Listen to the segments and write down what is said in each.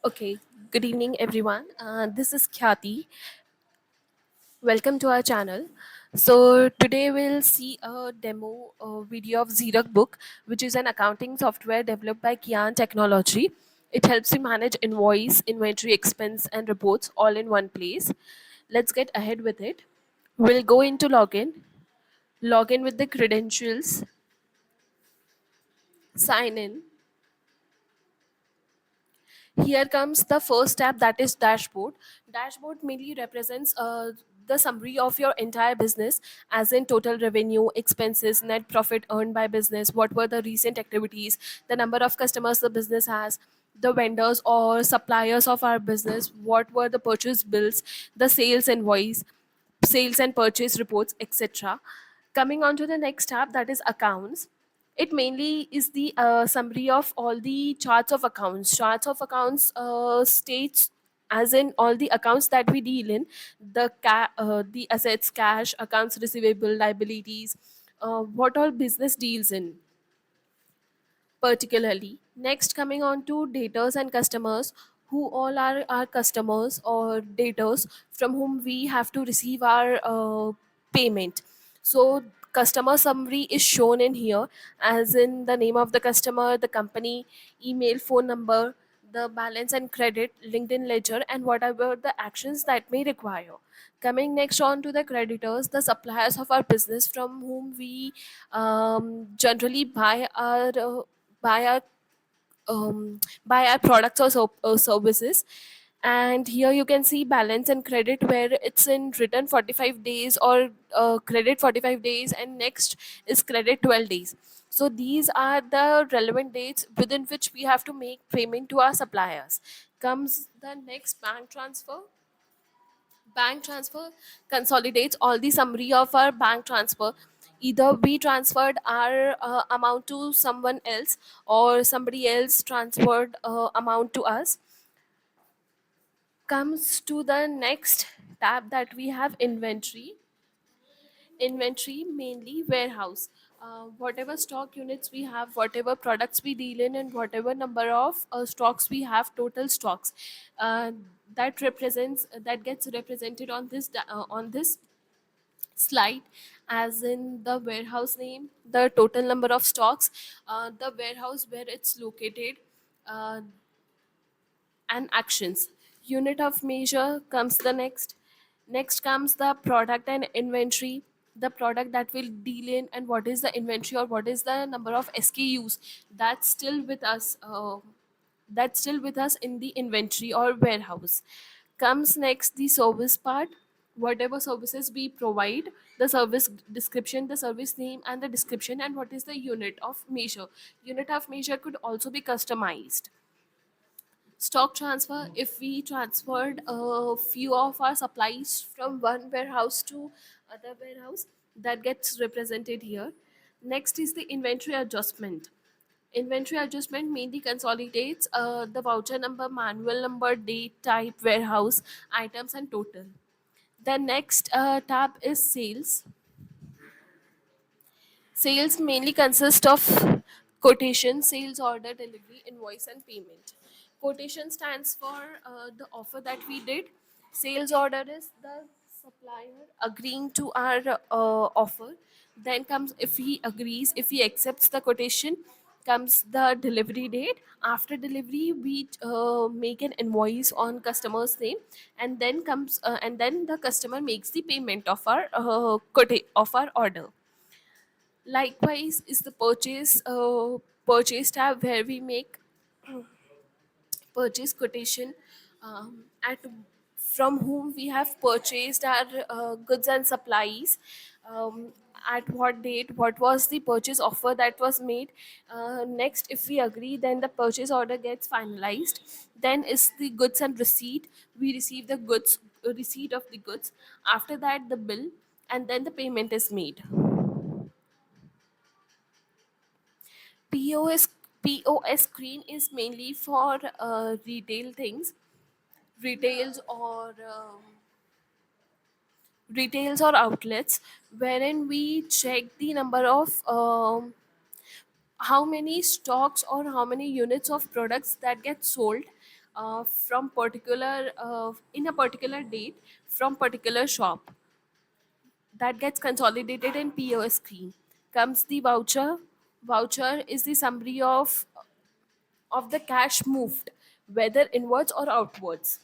Okay, good evening, everyone. This is Khyati. Welcome to our channel. So, today we'll see a demo video of Xerox Book, which is an accounting software developed by Kian Technology. It helps you manage invoice, inventory, expense, and reports all in one place. Let's get ahead with it. We'll go into log in with the credentials, sign in. Here comes the first tab, that is dashboard. Dashboard mainly represents the summary of your entire business, as in total revenue, expenses, net profit earned by business, what were the recent activities, the number of customers the business has, the vendors or suppliers of our business, what were the purchase bills, the sales invoice, sales and purchase reports, etc. Coming on to the next tab, that is accounts. It mainly is the summary of all the charts of accounts. Charts of accounts states as in all the accounts that we deal in, the assets, cash, accounts receivable, liabilities, what all business deals in particularly. Next, coming on to daters and customers, who all are our customers or daters from whom we have to receive our payment. So, customer summary is shown in here, as in the name of the customer, the company, email, phone number, the balance and credit, LinkedIn ledger, and whatever the actions that may require. Coming next on to the creditors, the suppliers of our business from whom we generally buy our buy our products or services. And here you can see balance and credit, where it's in written 45 days or credit 45 days, and next is credit 12 days. So these are the relevant dates within which we have to make payment to our suppliers. Comes the next, bank transfer. Bank transfer consolidates all the summary of our bank transfer. Either we transferred our amount to someone else, or somebody else transferred amount to us. Comes to the next tab, that we have inventory. Inventory mainly warehouse. Whatever stock units we have, whatever products we deal in, and whatever number of stocks we have, total stocks, uh, that gets represented on this slide, as in the warehouse name, the total number of stocks, the warehouse where it's located, uh, and actions. Unit of measure comes the next. Next comes the product and inventory, the product that will deal in, and what is the inventory or what is the number of SKUs that's still with us. That's still with us in the inventory or warehouse. Comes next the service part, whatever services we provide, the service description, the service name, and the description, and what is the unit of measure. Unit of measure could also be customized. Stock transfer, if we transferred a few of our supplies from one warehouse to other warehouse, that gets represented here. Next is the inventory adjustment. Inventory adjustment mainly consolidates the voucher number, manual number, date, type, warehouse, items, and total. The next tab is sales. Sales mainly consist of quotation, sales order, delivery, invoice, and payment. Quotation stands for the offer that we did. Sales order is the supplier agreeing to our offer. Then comes, if he agrees, if he accepts the quotation, comes the delivery date. After delivery, we make an invoice on customer's name, and then the customer makes the payment of our of our order. Likewise is the purchase tab, where we make purchase quotation, at from whom we have purchased our goods and supplies, at what date, what was the purchase offer that was made. Next, if we agree, then the purchase order gets finalized. Then is the goods and receipt. We receive the goods, receipt of the goods. After that, the bill, and then the payment is made. POS POS screen is mainly for retails or retails or outlets, wherein we check the number of how many stocks or how many units of products that get sold from particular in a particular date from particular shop, that gets consolidated in POS screen. Comes the voucher. Voucher is the summary of the cash moved, whether inwards or outwards.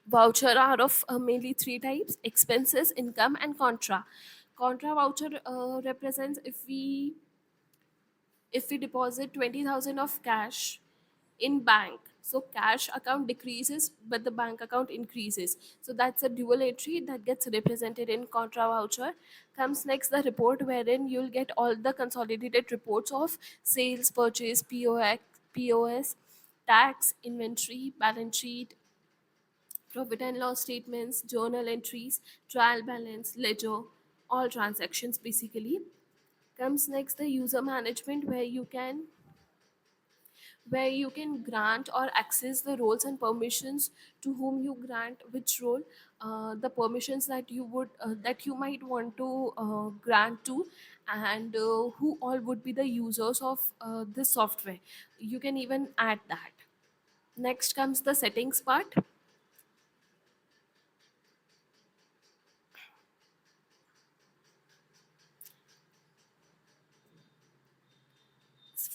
Voucher are of mainly three types: expenses, income, and contra. Contra voucher represents if we deposit 20,000 of cash in bank, so cash account decreases but the bank account increases, so that's a dual entry that gets represented in contra voucher. Comes next the report, wherein you'll get all the consolidated reports of sales, purchase, POS, tax, inventory, balance sheet, profit and loss statements, journal entries, trial balance, ledger, all transactions basically. Comes next the user management, where you can grant or access the roles and permissions, to whom you grant which role, the permissions that you might want to grant to, and who all would be the users of this software. You can even add that. Next comes the settings part.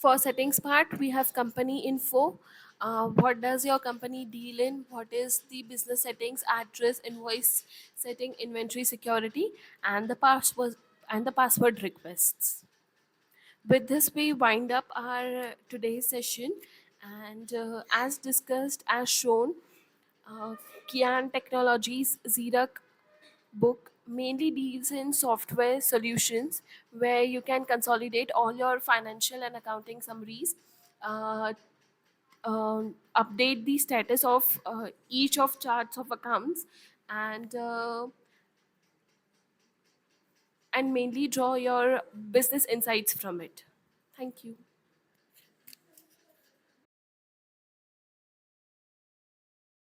For settings part, we have company info. What does your company deal in? What is the business settings, address, invoice setting, inventory, security, and the password requests. With this, we wind up our today's session, and as discussed, as shown, uh, Kian Technologies Xerox book mainly deals in software solutions, where you can consolidate all your financial and accounting summaries, uh, update the status of each of charts of accounts, and and mainly draw your business insights from it. Thank you.